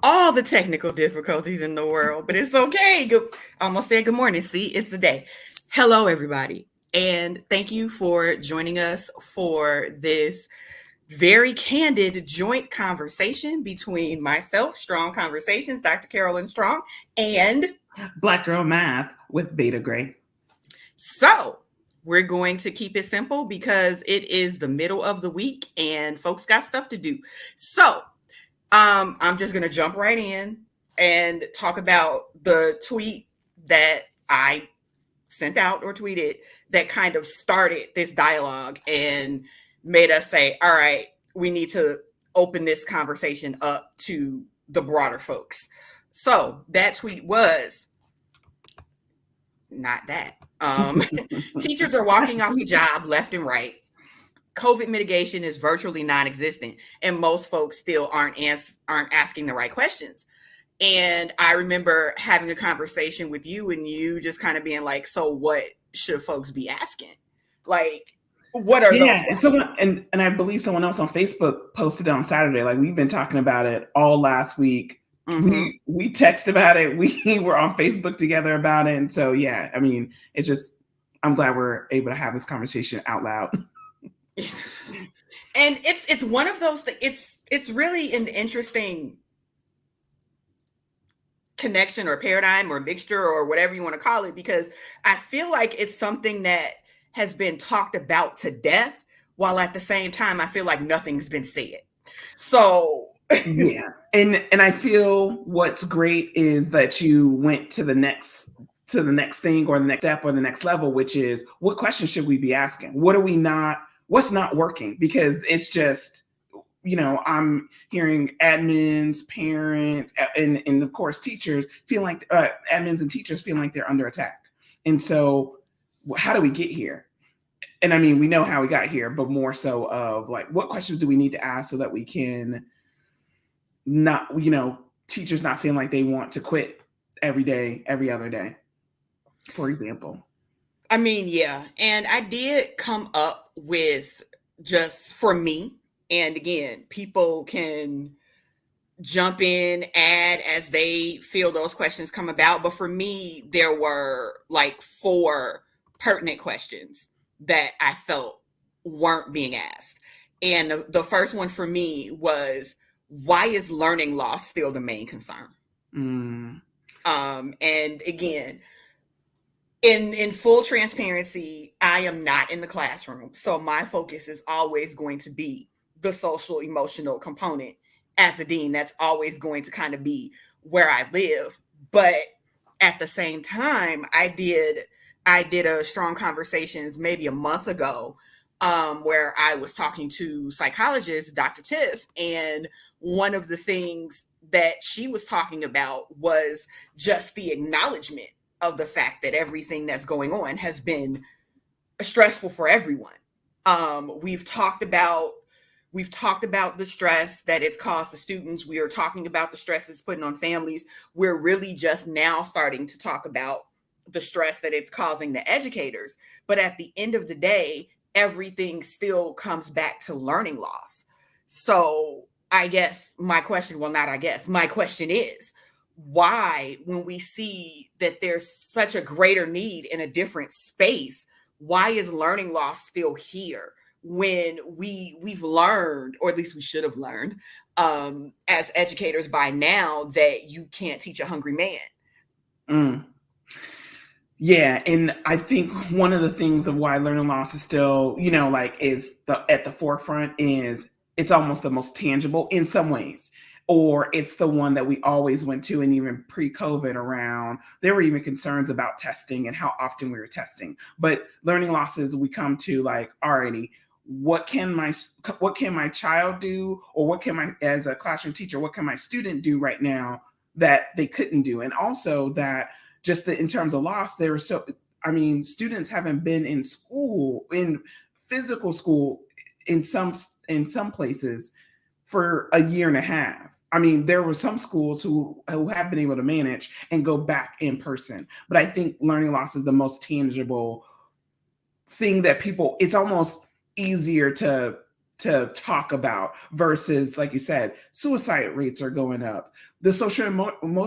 all the technical difficulties in the world, but it's okay. I almost said good morning. See, it's a day. Hello, everybody. And thank you for joining us for this very candid joint conversation between myself, Strong Conversations, Dr. Carolyn Strong, and Black Girl Math with Beta Gray. so we're going to keep it simple because it is the middle of the week and folks got stuff to do. So I'm just gonna jump right in and talk about the tweet that I sent out or tweeted that kind of started this dialogue and made us say, all right, we need to open this conversation up to the broader folks. So that tweet was not that. Teachers are walking off the job left and right. COVID mitigation is virtually non-existent, and most folks still aren't asking the right questions. And I remember having a conversation with you, and you just kind of being like, "So, what should folks be asking? Like, what are those Yeah, and questions?" someone and I believe someone else on Facebook posted on Saturday. Like we've been talking about it all last week. Mm-hmm. We texted about it. We were on Facebook together about it. And so yeah, I mean, it's just I'm glad we're able to have this conversation out loud. And it's one of those things. It's really an interesting connection or paradigm or mixture or whatever you want to call it, because I feel like it's something that has been talked about to death, while at the same time I feel like nothing's been said. So Yeah. And I feel what's great is that you went to the next thing or the next step or the next level, which is what questions should we be asking? What's not working? Because it's just, I'm hearing admins, parents, and of course teachers feel like admins and teachers feel like they're under attack. And so how do we get here? And I mean, we know how we got here, but more so of like, what questions do we need to ask so that we can not, teachers not feeling like they want to quit every day, every other day, for example. I mean, yeah. And I did come up with, just for me, and again, people can jump in, add as they feel those questions come about. But for me, there were like four pertinent questions that I felt weren't being asked. And the first one for me was, why is learning loss still the main concern? Mm. And again, in full transparency, I am not in the classroom, so my focus is always going to be the social emotional component. As a dean, that's always going to kind of be where I live. But at the same time, I did a strong conversations maybe a month ago, where I was talking to psychologist Dr. Tiff, and one of the things that she was talking about was just the acknowledgement of the fact that everything that's going on has been stressful for everyone. We've talked about the stress that it's caused the students. We are talking about the stress it's putting on families. We're really just now starting to talk about the stress that it's causing the educators. But at the end of the day, everything still comes back to learning loss. So I guess my question, well, not I guess, my question is, why, when we see that there's such a greater need in a different space, why is learning loss still here when we've learned, or at least we should have learned, as educators by now, that you can't teach a hungry man? Mm. Yeah, and I think one of the things of why learning loss is still, is at the forefront is it's almost the most tangible in some ways, or it's the one that we always went to, and even pre-COVID around, there were even concerns about testing and how often we were testing. But learning losses, we come to like, already, what can my child do, or what can my, as a classroom teacher, what can my student do right now that they couldn't do? And also that just in terms of loss, students haven't been in school, in physical school, in some places for a year and a half. I mean, there were some schools who have been able to manage and go back in person. But I think learning loss is the most tangible thing that people, it's almost easier to to talk about versus, like you said, suicide rates are going up. The social emotional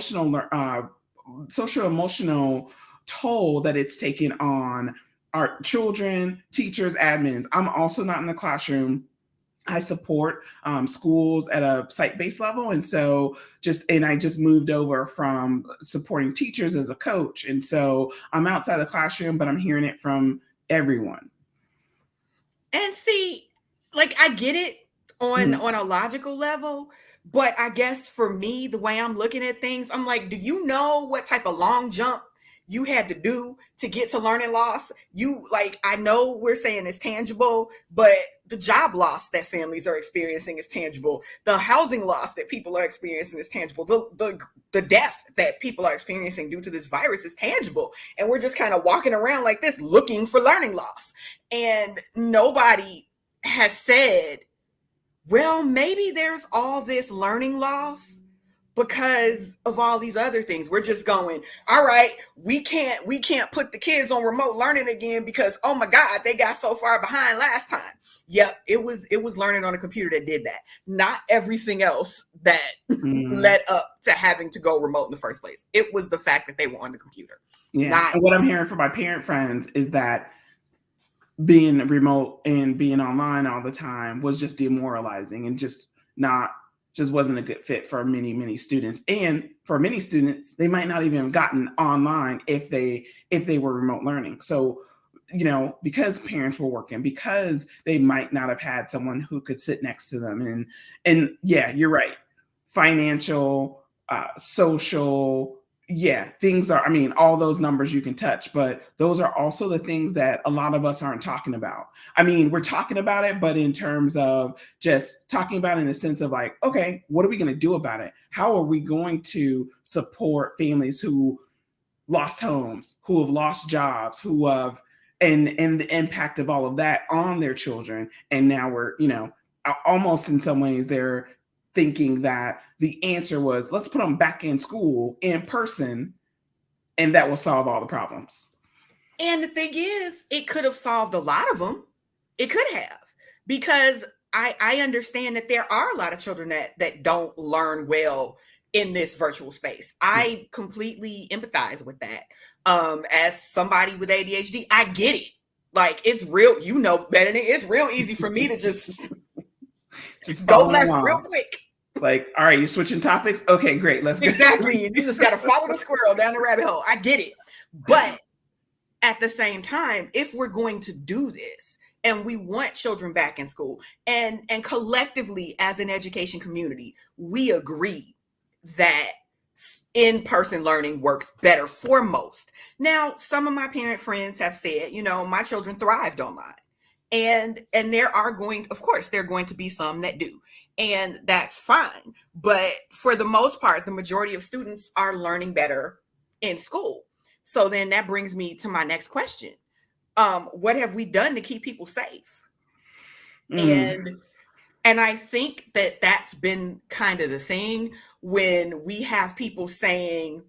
toll that it's taken on our children, teachers, admins. I'm also not in the classroom. I support schools at a site-based level, and so I just moved over from supporting teachers as a coach, and so I'm outside the classroom, but I'm hearing it from everyone. And see, like I get it on a logical level, but I guess for me, the way I'm looking at things, I'm like, do you know what type of long jump you had to do to get to learning loss? You like, I know we're saying it's tangible, but the job loss that families are experiencing is tangible. The housing loss that people are experiencing is tangible. The death that people are experiencing due to this virus is tangible. And we're just kind of walking around like this looking for learning loss. And nobody has said, well, maybe there's all this learning loss because of all these other things. We're just going, all right, we can't put the kids on remote learning again because, oh my God, they got so far behind last time. Yep, it was learning on a computer that did that. Not everything else that led up to having to go remote in the first place. It was the fact that they were on the computer. Yeah. And what I'm hearing from my parent friends is that being remote and being online all the time was just demoralizing and just wasn't a good fit for many students. And for many students, they might not even have gotten online if they were remote learning. So, because parents were working, because they might not have had someone who could sit next to them. And yeah, you're right. Financial, social, things are, all those numbers you can touch, but those are also the things that a lot of us aren't talking about. We're talking about it, but in terms of just talking about it in the sense of like, okay, what are we going to do about it? How are we going to support families who lost homes, who have lost jobs, who have, and the impact of all of that on their children? And now we're, almost in some ways they're thinking that the answer was, let's put them back in school in person and that will solve all the problems. And the thing is, it could have solved a lot of them. It could have, because I understand that there are a lot of children that don't learn well in this virtual space. I completely empathize with that. As somebody with ADHD, I get it. Like, it's real, better than it's real easy for me to just go left real quick. Like, all right, you're switching topics? Okay, great. Let's go. Exactly. You just got to follow the squirrel down the rabbit hole. I get it. But at the same time, if we're going to do this and we want children back in school and collectively as an education community, we agree that in-person learning works better for most. Now, some of my parent friends have said, my children thrived online. And there are going to be some that do. And that's fine. But for the most part, the majority of students are learning better in school. So then that brings me to my next question. What have we done to keep people safe? And I think that that's been kind of the thing when we have people saying,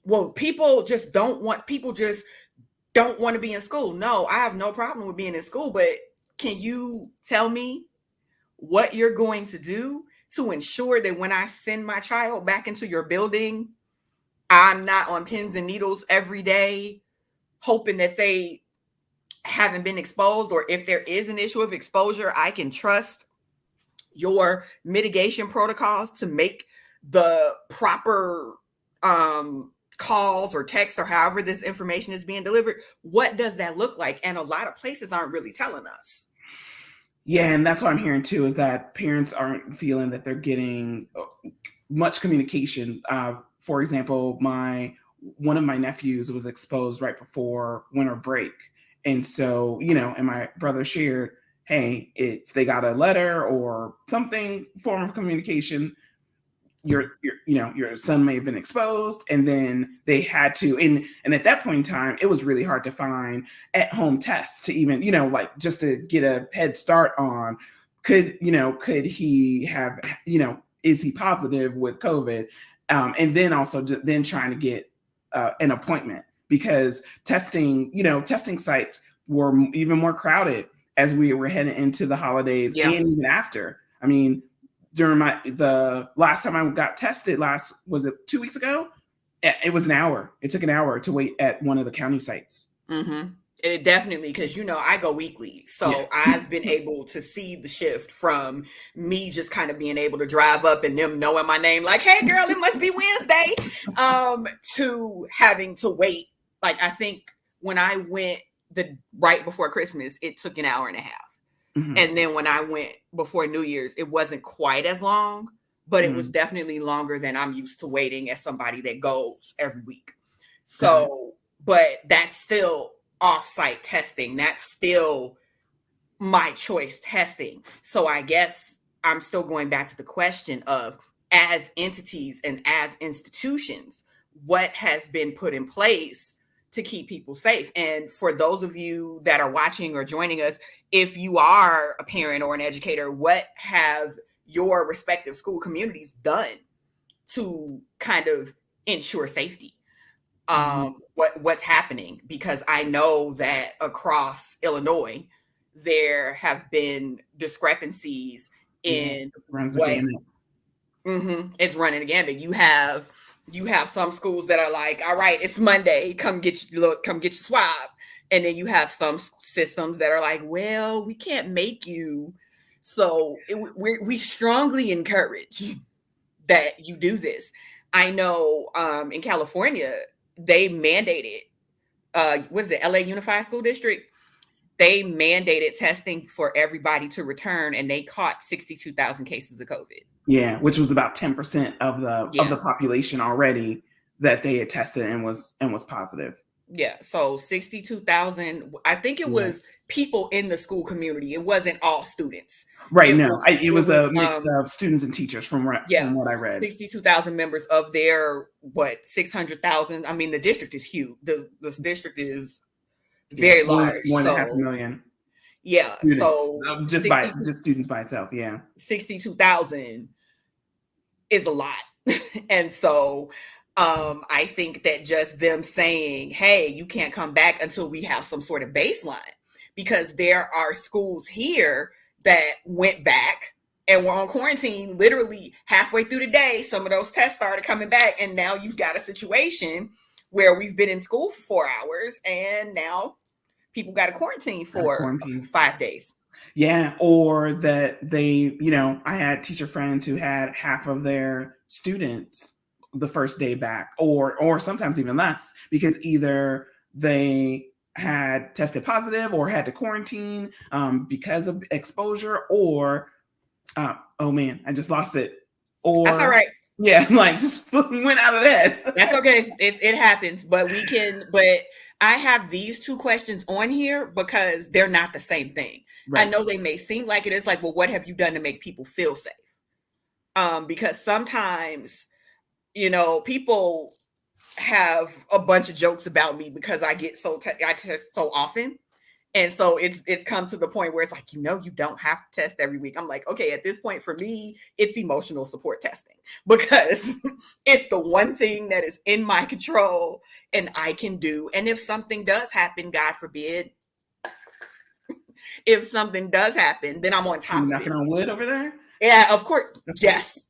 well, people just don't want to be in school. No, I have no problem with being in school, but can you tell me what you're going to do to ensure that when I send my child back into your building, I'm not on pins and needles every day, hoping that they haven't been exposed, or if there is an issue of exposure, I can trust your mitigation protocols to make the proper calls or texts or however this information is being delivered. What does that look like? And a lot of places aren't really telling us. Yeah, and that's what I'm hearing too, is that parents aren't feeling that they're getting much communication. For example, one of my nephews was exposed right before winter break. And so, and my brother shared, hey, they got a letter or something form of communication. Your son may have been exposed, and then they had to, and at that point in time, it was really hard to find at-home tests to even, just to get a head start on, could he have, is he positive with COVID? And then also then trying to get an appointment, because testing sites were even more crowded as we were heading into the holidays Yeah. and even after. I mean, during the last time I got tested, was it 2 weeks ago? It was an hour. It took an hour to wait at one of the county sites. Mm-hmm. It definitely, because I go weekly, so Yeah. I've been able to see the shift from me just kind of being able to drive up and them knowing my name, like, "Hey, girl, it must be Wednesday," to having to wait. Like, I think when I went the right before Christmas, it took an hour and a half, and then when I went before New Year's, it wasn't quite as long, but it was definitely longer than I'm used to waiting as somebody that goes every week. So, but that's still off-site testing. That's still my choice testing. So I guess I'm still going back to the question of, as entities and as institutions, what has been put in place to keep people safe? And for those of you that are watching or joining us, if you are a parent or an educator, what have your respective school communities done to kind of ensure safety? What's happening? Because I know that across Illinois, there have been discrepancies in what it's running again. That you have some schools that are like, "All right, it's Monday, come get your swab," and then you have some systems that are like, "Well, we can't make you." So we strongly encourage that you do this. I know in California, they mandated, what is it, LA Unified School District? They mandated testing for everybody to return, and they caught 62,000 cases of COVID. Yeah, which was about 10% of the population already that they had tested and was positive. Yeah, so 62,000. I think it was people in the school community. It wasn't all students. Right. It was a mix of students and teachers from what I read. 62,000 members of their 600,000. I mean, the district is huge. The district is very large. More than 500,000. Yeah. Students. So just students by itself. Yeah. 62,000 is a lot. And so I think that just them saying, "Hey, you can't come back until we have some sort of baseline," because there are schools here that went back and were on quarantine literally halfway through the day. Some of those tests started coming back, and now you've got a situation where we've been in school for 4 hours, and now people got to quarantine for 5 days. Yeah, or that they, I had teacher friends who had half of their students the first day back, or sometimes even less, because either they had tested positive or had to quarantine because of exposure, or oh man, I just lost it. Or that's all right. Yeah, just went out of that. That's okay. It happens, but I have these two questions on here because they're not the same thing. Right. I know they may seem like it is, like, well, what have you done to make people feel safe? Because sometimes, people have a bunch of jokes about me because I test so often. And so it's come to the point where it's like, you don't have to test every week. I'm like, okay, at this point for me, it's emotional support testing, because it's the one thing that is in my control and I can do. And if something does happen, God forbid, if something does happen, then I'm on top of it. Knocking on wood over there? Yeah, of course. Yes.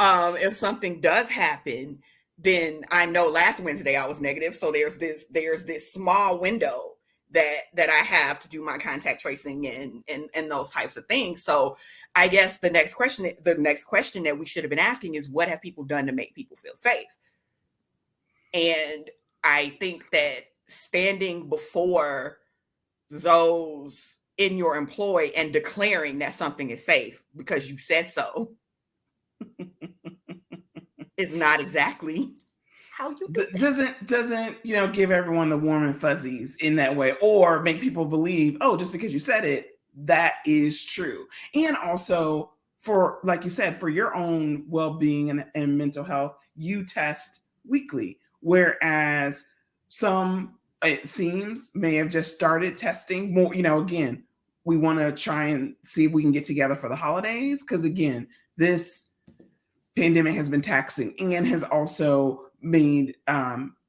If something does happen, then I know last Wednesday I was negative. So there's this small window that I have to do my contact tracing and those types of things. So I guess the next question that we should have been asking is, what have people done to make people feel safe? And I think that standing before those in your employ and declaring that something is safe because you said so is not exactly how you do it. Doesn't give everyone the warm and fuzzies in that way, or make people believe, oh, just because you said it, that is true. And also, for, like you said, for your own well-being and mental health, you test weekly, whereas some, it seems, may have just started testing more. Again, we want to try and see if we can get together for the holidays, because again, this pandemic has been taxing and has also made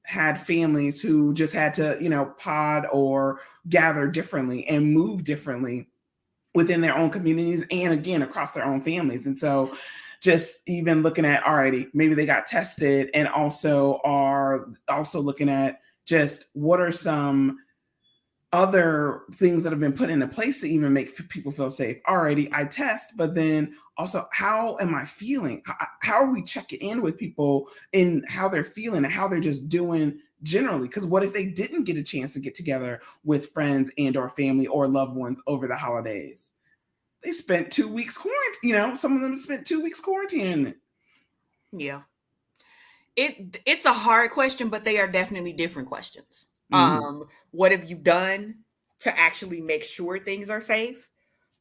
had families who just had to, pod or gather differently and move differently within their own communities and again across their own families. And so just even looking at, alrighty, maybe they got tested and also are also looking at just what are some other things that have been put into place to even make people feel safe. Alrighty, I test, but then also how am I feeling? How are we checking in with people in how they're feeling and how they're just doing generally? Because what if they didn't get a chance to get together with friends and or family or loved ones over the holidays? They spent 2 weeks quarantine. Some of them spent 2 weeks quarantining. Yeah. It's a hard question, but they are definitely different questions. Mm-hmm. What have you done to actually make sure things are safe?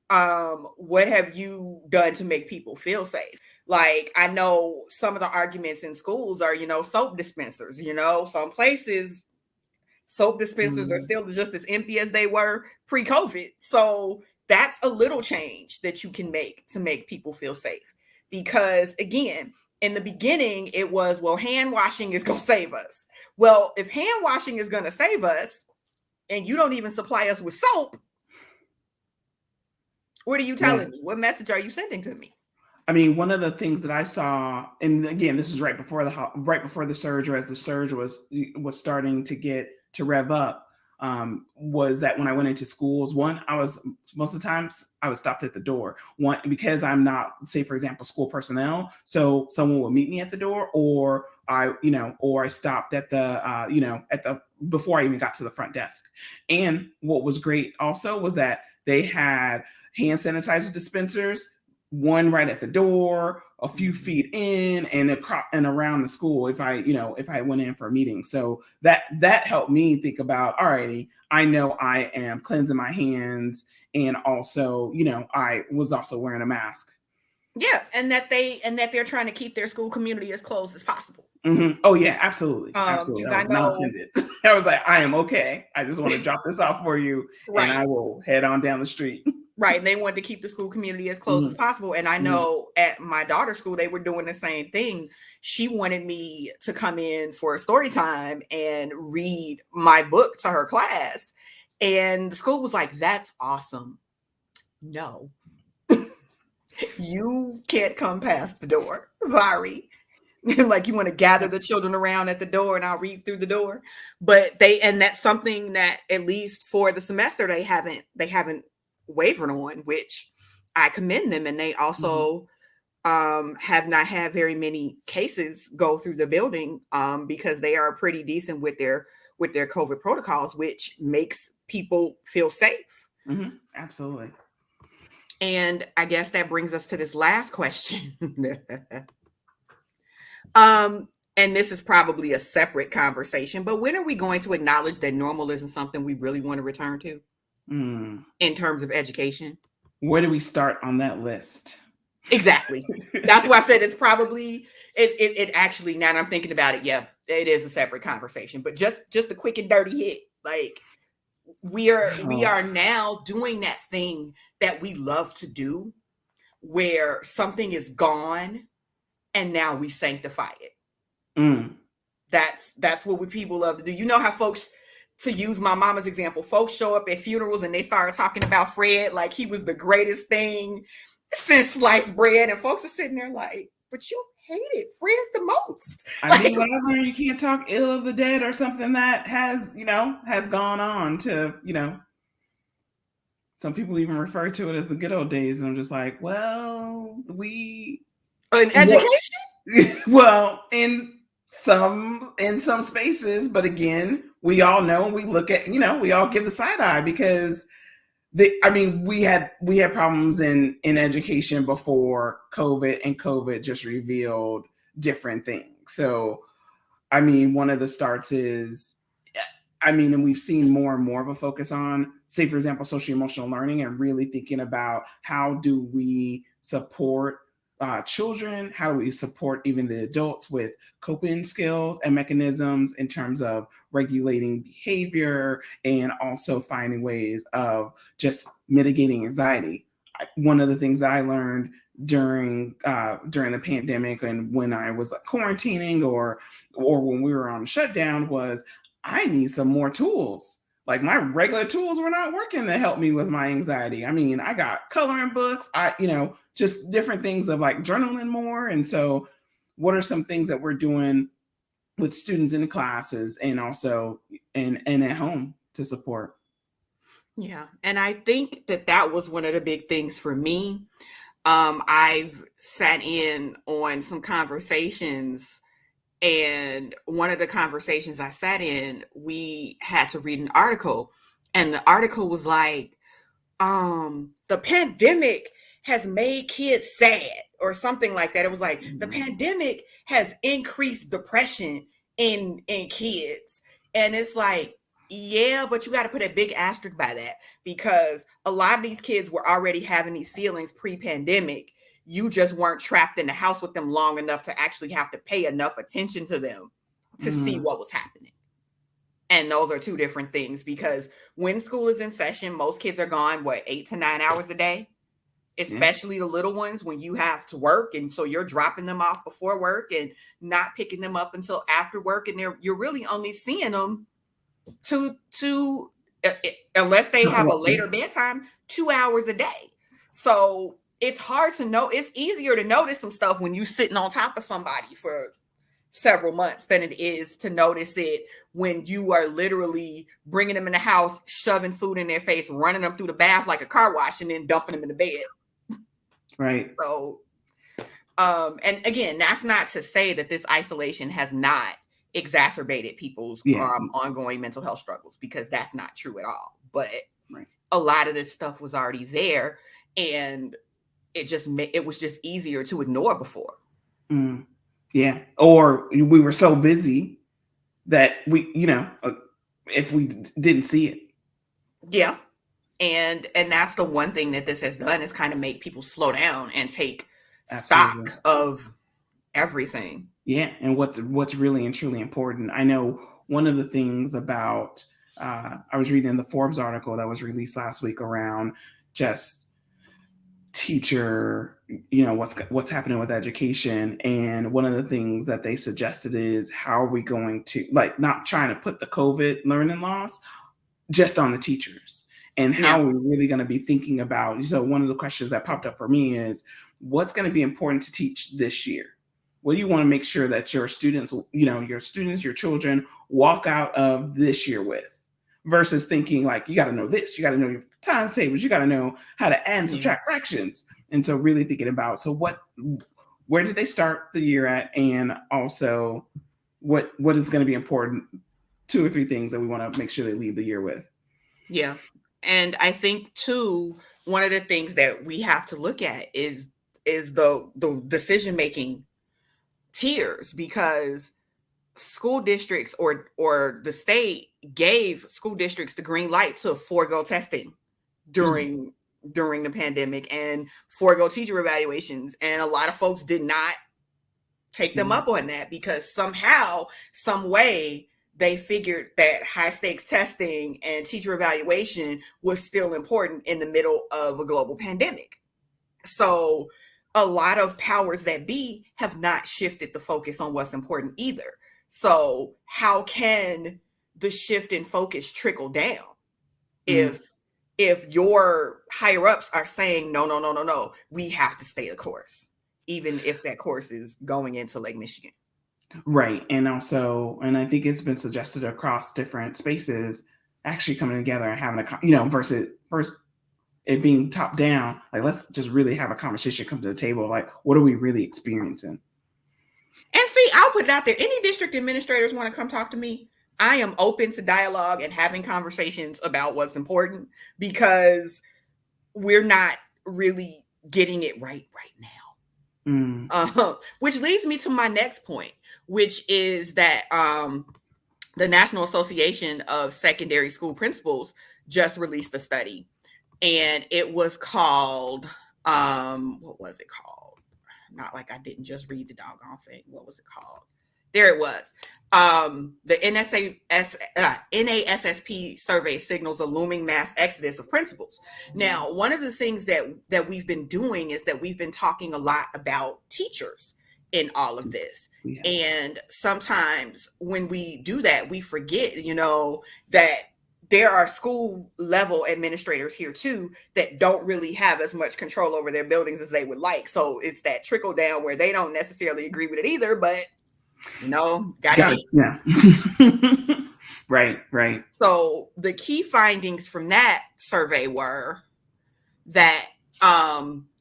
What have you done to make people feel safe? Like, I know some of the arguments in schools are, soap dispensers, some places soap dispensers are Mm-hmm. still just as empty as they were pre-COVID. So that's a little change that you can make to make people feel safe. Because again, in the beginning, it was, well, hand washing is going to save us. Well, if hand washing is going to save us and you don't even supply us with soap, what are you telling me? What message are you sending to me? I mean, one of the things that I saw, and again, this is right before the surge, or as the surge was starting to get to rev up, was that when I went into schools, I was most of the times I was stopped at the door. One, because I'm not, say for example, school personnel, so someone would meet me at the door, or I stopped at the, before I even got to the front desk. And what was great also was that they had hand sanitizer dispensers, one right at the door, a few feet in, and around the school if I went in for a meeting. So that helped me think about, alrighty, I know I am cleansing my hands, and also, I was also wearing a mask. Yeah, and that they're trying to keep their school community as closed as possible. Mm-hmm. Oh yeah, absolutely. Absolutely. Because That I was not know, intended. I was like, I am okay. I just want to drop this off for you, and right. I will head on down the street. Right. And they wanted to keep the school community as close as Mm-hmm. possible. And I Mm-hmm. know at my daughter's school, they were doing the same thing. She wanted me to come in for a story time and read my book to her class. And the school was like, that's awesome. No, you can't come past the door. Sorry. Like, you want to gather the children around at the door and I'll read through the door. But and that's something that at least for the semester they haven't wavered on, which I commend them. And they Mm-hmm. also have not had very many cases go through the building, because they are pretty decent with their COVID protocols, which makes people feel safe. Mm-hmm. Absolutely. And I guess that brings us to this last question. And this is probably a separate conversation, but when are we going to acknowledge that normal isn't something we really want to return to in terms of education? Where do we start on that list? Exactly. That's why I said it's probably it actually, now that I'm thinking about it, yeah, it is a separate conversation. But just a quick and dirty hit. Like, we are now doing that thing that we love to do, where something is gone and now we sanctify it. Mm. That's what people love to do. You know how folks, to use my mama's example, folks show up at funerals and they start talking about Fred like he was the greatest thing since sliced bread, and folks are sitting there like, but you hated Fred the most. I mean, whatever, you can't talk ill of the dead or something that has gone on to, some people even refer to it as the good old days. And I'm just like, well, in education? well, in some spaces, but again, we all know, we look at, we all give the side eye because we had problems in education before COVID, and COVID just revealed different things. So, I mean, one of the starts is, and we've seen more and more of a focus on, say, for example, social emotional learning, and really thinking about how do we support children, how do we support even the adults with coping skills and mechanisms in terms of regulating behavior and also finding ways of just mitigating anxiety. One of the things that I learned during the pandemic and when I was like quarantining or when we were on shutdown was I need some more tools. Like my regular tools were not working to help me with my anxiety. I mean, I got coloring books, just different things of like journaling more. And so what are some things that we're doing with students in the classes and also and at home to support? Yeah. And I think that was one of the big things for me. I've sat in on some conversations, and one of the conversations I sat in, we had to read an article, and the article was like, the pandemic has made kids sad or something like that. It was like the pandemic has increased depression in kids. And it's like, yeah, but you got to put a big asterisk by that, because a lot of these kids were already having these feelings pre-pandemic. You just weren't trapped in the house with them long enough to actually have to pay enough attention to them to see what was happening. And those are two different things, because when school is in session, most kids are gone, 8 to 9 hours a day, especially the little ones when you have to work. And so you're dropping them off before work and not picking them up until after work. And you're really only seeing them to unless they have a later bedtime, 2 hours a day. So it's hard to know. It's easier to notice some stuff when you're sitting on top of somebody for several months than it is to notice it when you are literally bringing them in the house, shoving food in their face, running them through the bath like a car wash, and then dumping them in the bed. Right. So, and again, that's not to say that this isolation has not exacerbated people's ongoing mental health struggles, because that's not true at all. But a lot of this stuff was already there, and it was just easier to ignore before. Yeah. Or we were so busy that we, if we didn't see it. Yeah. And that's the one thing that this has done, is kind of make people slow down and take stock of everything. Yeah. And what's really and truly important. I know one of the things about, I was reading the Forbes article that was released last week around just teacher, what's happening with education. And one of the things that they suggested is, how are we going to, like, not trying to put the COVID learning loss just on the teachers, and how are we really going to be thinking about, so one of the questions that popped up for me is, what's going to be important to teach this year? What do you want to make sure that your students, your children walk out of this year with? Versus thinking like, you got to know this, you got to know your times tables, you got to know how to add and subtract fractions. And so really thinking about, where did they start the year at? And also what is going to be important, 2 or 3 things that we want to make sure they leave the year with. Yeah. And I think too, one of the things that we have to look at is the decision-making tiers, because school districts or the state gave school districts the green light to forego testing during the pandemic and forego teacher evaluations. And a lot of folks did not take them up on that, because somehow, some way, they figured that high stakes testing and teacher evaluation was still important in the middle of a global pandemic. So a lot of powers that be have not shifted the focus on what's important either. So how can the shift in focus trickle down if your higher ups are saying, no, we have to stay the course, even if that course is going into Lake Michigan? Right. And also, and I think it's been suggested across different spaces, actually coming together and having versus first it being top down, like, let's just really have a conversation, come to the table, like, what are we really experiencing? And see, I'll put it out there. Any district administrators want to come talk to me, I am open to dialogue and having conversations about what's important, because we're not really getting it right now. Which leads me to my next point, which is that the National Association of Secondary School Principals just released a study, and it was called, what was it called? Not like I didn't just read the doggone thing. What was it called? There it was. The NASSP survey signals a looming mass exodus of principals. Now, one of the things that we've been doing is that we've been talking a lot about teachers in all of this. Yeah. And sometimes when we do that, we forget, that there are school level administrators here too that don't really have as much control over their buildings as they would like. So it's that trickle down where they don't necessarily agree with it either, but gotta eat. Yeah. Right. So the key findings from that survey were that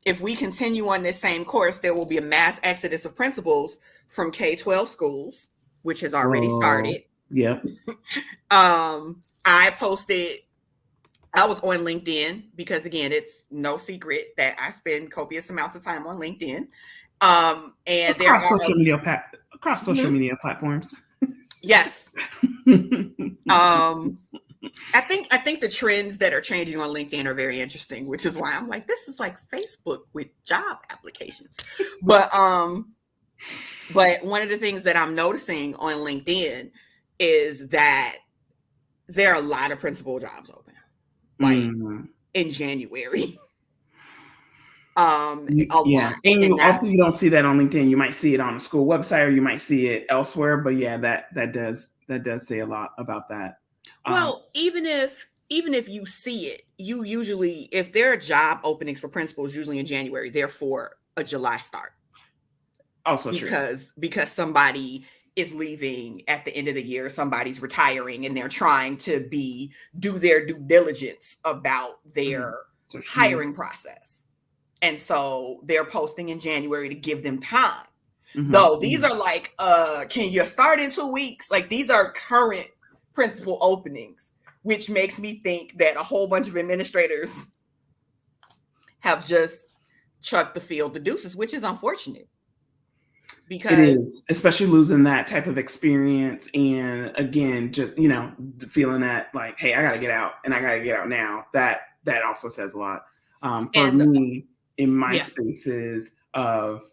if we continue on this same course, there will be a mass exodus of principals from K-12 schools, which has already started. Yep. I was on LinkedIn because, again, it's no secret that I spend copious amounts of time on LinkedIn. And across social media platforms. Yes. I think the trends that are changing on LinkedIn are very interesting, which is why I'm like, this is like Facebook with job applications. But one of the things that I'm noticing on LinkedIn is that there are a lot of principal jobs open, like in January. Lot. And you don't see that on LinkedIn. You might see it on a school website, or you might see it elsewhere. But yeah, that does say a lot about that. Well, even if you see it, you usually, if there are job openings for principals, usually in January, they're for a July start. Also because somebody is leaving at the end of the year, somebody's retiring, and they're trying to do their due diligence about their hiring process. And so they're posting in January to give them time. Though these are like, can you start in 2 weeks? Like, these are current principal openings, which makes me think that a whole bunch of administrators have just chucked the field to deuces, which is unfortunate. Because it is, especially losing that type of experience, and again, just feeling that like, hey, I got to get out, and I got to get out now. That also says a lot. For me, in my spaces of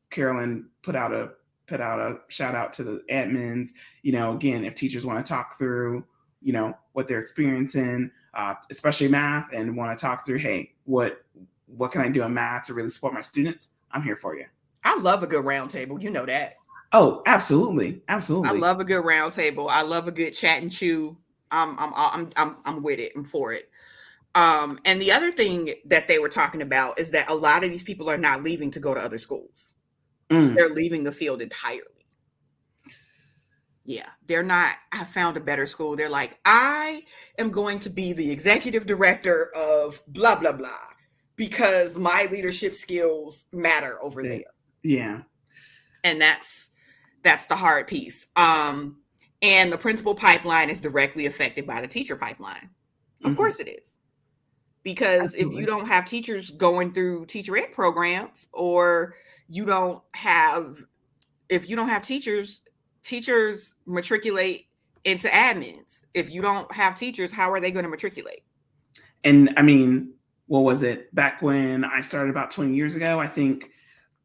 Carolyn put out a shout out to the admins. Again, if teachers want to talk through, what they're experiencing, especially math, and want to talk through, hey, what can I do in math to really support my students? I'm here for you. I love a good round table. You know that. Oh, absolutely. I love a good round table. I love a good chat and chew. I'm with it. I'm for it. And the other thing that they were talking about is that a lot of these people are not leaving to go to other schools. They're leaving the field entirely. Yeah, they're not, I found a better school. They're like, I am going to be the executive director of blah, blah, blah, because my leadership skills matter over there. Yeah. And that's the hard piece. And the principal pipeline is directly affected by the teacher pipeline. Of course it is. Because Absolutely. If you don't have teachers going through teacher ed programs, or if you don't have teachers matriculate into admins. If you don't have teachers, how are they going to matriculate? And I mean, what was it? Back when I started about 20 years ago, I think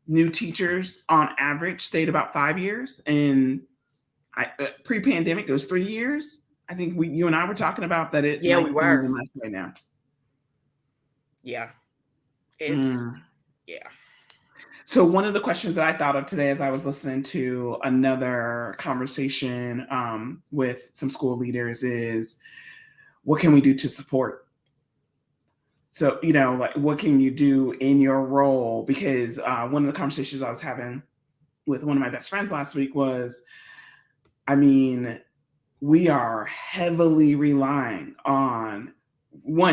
new teachers on average stayed about 5 years. And pre-pandemic, it was 3 years. I think you and I were talking about that. We were right now. Yeah. Yeah. So one of the questions that I thought of today as I was listening to another conversation with some school leaders is, what can we do to support? So, like, what can you do in your role? Because one of the conversations I was having with one of my best friends last week was, we are heavily relying on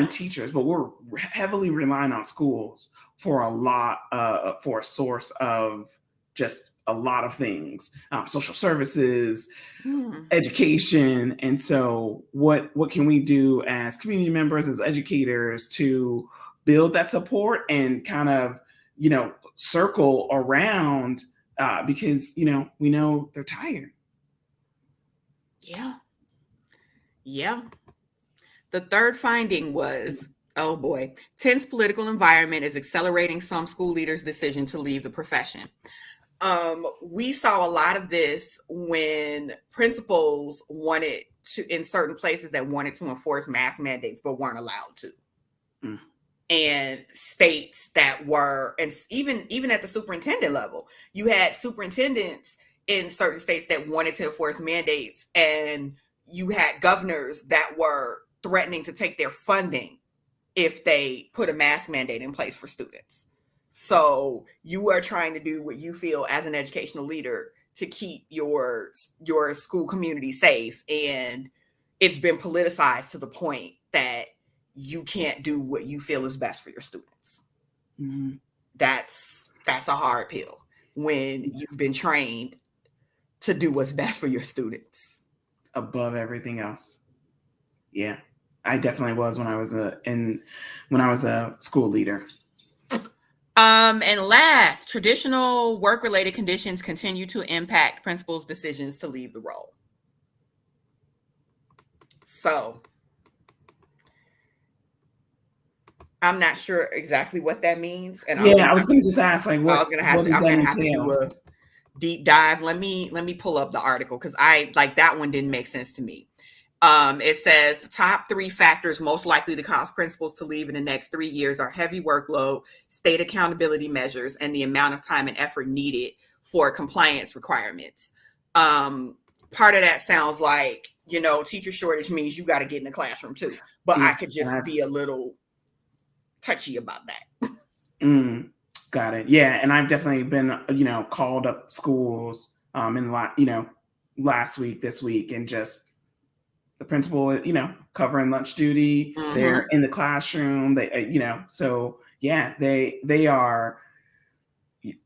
teachers, but we're heavily relying on schools for a source of just a lot of things, social services, education. And so what can we do as community members, as educators, to build that support and kind of, circle around because, we know they're tired. Yeah. The third finding was, oh boy, tense political environment is accelerating some school leaders' decision to leave the profession. We saw a lot of this when principals wanted to, in certain places that wanted to enforce mask mandates but weren't allowed to. Mm. And states that were, and even at the superintendent level, you had superintendents in certain states that wanted to enforce mandates, and you had governors that were threatening to take their funding if they put a mask mandate in place for students. So you are trying to do what you feel as an educational leader to keep your school community safe, and it's been politicized to the point that you can't do what you feel is best for your students. Mm-hmm. That's a hard pill when you've been trained to do what's best for your students above everything else. Yeah, I definitely was when I was a school leader. And last, traditional work-related conditions continue to impact principals' decisions to leave the role. So I'm not sure exactly what that means. And I was going to just ask, like, I'm gonna have to do a deep dive. Let me pull up the article, because that one didn't make sense to me. It says the top 3 factors most likely to cause principals to leave in the next 3 years are heavy workload, state accountability measures, and the amount of time and effort needed for compliance requirements. Part of that sounds like, teacher shortage means you got to get in the classroom too. But I could just be a little touchy about that. Got it. Yeah, and I've definitely been, called up schools in last week, this week, and just the principal, covering lunch duty. Mm-hmm. They're in the classroom. They, so yeah, they are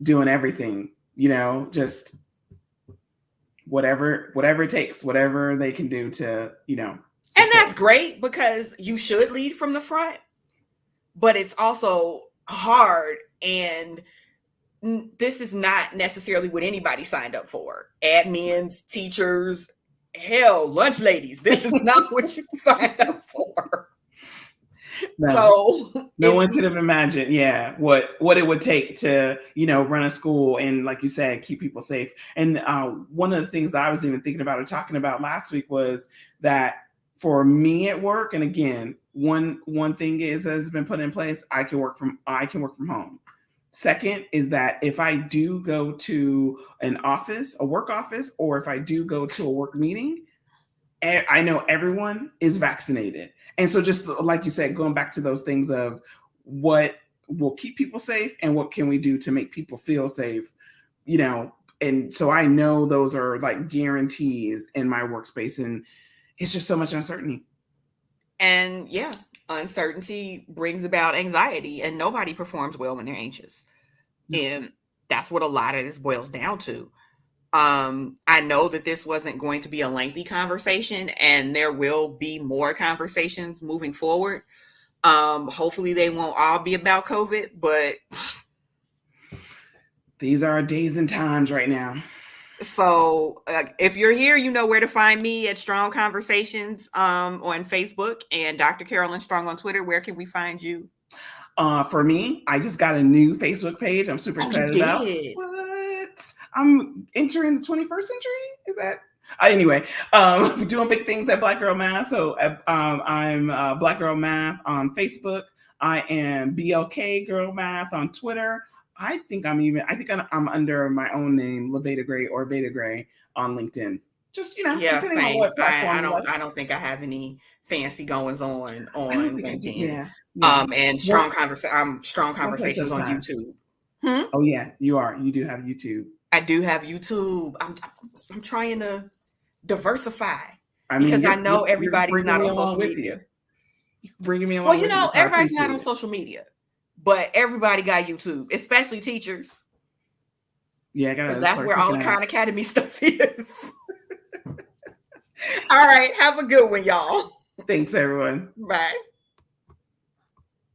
doing everything, just whatever it takes, whatever they can do to, support. And that's great, because you should lead from the front, but it's also hard, and this is not necessarily what anybody signed up for. Admins, teachers, hell, lunch ladies. This is not what you signed up for. No. So no one could have imagined, what it would take to, run a school and, like you said, keep people safe. And one of the things that I was even thinking about or talking about last week was that for me at work, and again, one thing is that has been put in place, I can work from home. Second is that if I do go to an office, a work office, or if I do go to a work meeting, I know everyone is vaccinated. And so just like you said, going back to those things of what will keep people safe and what can we do to make people feel safe, and so I know those are like guarantees in my workspace, and it's just so much uncertainty. And uncertainty brings about anxiety, and nobody performs well when they're anxious. Mm-hmm. And that's what a lot of this boils down to. I know that this wasn't going to be a lengthy conversation, and there will be more conversations moving forward. Hopefully they won't all be about COVID, but these are our days and times right now. So if you're here, you know where to find me at Strong Conversations on Facebook, and Dr. Carolyn Strong on Twitter. Where can we find you? For me, I just got a new Facebook page. I'm super excited about. What? I'm entering the 21st century? Is that? Anyway, doing big things at Black Girl Math. So I'm Black Girl Math on Facebook. I am BLK Girl Math on Twitter. I think I'm under my own name, LaVeda Gray or Veda Gray on LinkedIn. Just, same. I don't think I have any fancy goings on LinkedIn. And I'm Strong Conversations on YouTube. Oh yeah, you are. You do have YouTube. I do have YouTube. I'm trying to diversify, because I know everybody's not on social media. Bringing me along. Well, everybody's not on social media, but everybody got YouTube, especially teachers. Yeah, that's where all the Khan Academy stuff is. All right, have a good one, y'all. Thanks, everyone. Bye.